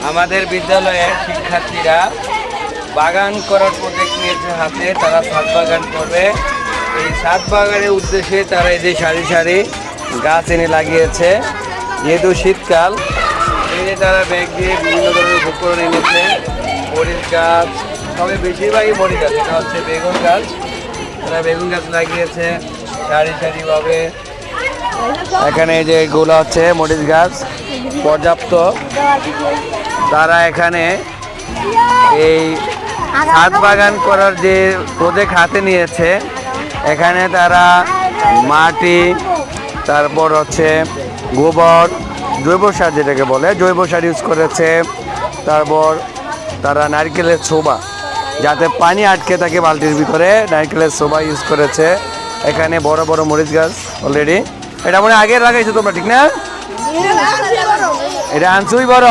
আমাদের বিদ্যালয়ের শিক্ষার্থীরা বাগান করার প্রজেক্ট নিয়েছে হাতে। তারা ছাদ বাগান করবে। এই ছাদ বাগানের উদ্দেশ্যে তারা এই যে সারি সারি গাছ এনে লাগিয়েছে। যেহেতু শীতকাল, এই যে তারা ব্যাগ দিয়ে বিভিন্ন ধরনের উপকরণ এনেছে। মরিচ গাছ, তবে বেশিরভাগই মরিচ গাছ। এটা হচ্ছে বেগুন গাছ। তারা বেগুন গাছ লাগিয়েছে সারি সারিভাবে। এখানে এই যে এগুলো হচ্ছে মরিচ গাছ পর্যাপ্ত। তারা এখানে এই ছাদ বাগান করার যে প্রজেক্ট হাতে নিয়েছে, এখানে তারা মাটি, তারপর হচ্ছে গোবর, জৈব সার যেটাকে বলে জৈব সার ইউজ করেছে। তারপর তারা নারকেলের ছোবা, যাতে পানি আটকে থাকে বালতির ভিতরে, নারকেলের ছোবা ইউজ করেছে। এখানে বড় বড় মরিচ গাছ অলরেডি। এটা মনে আগে লাগাইছো তোমরা, ঠিক না? এটা আনছুই বড়।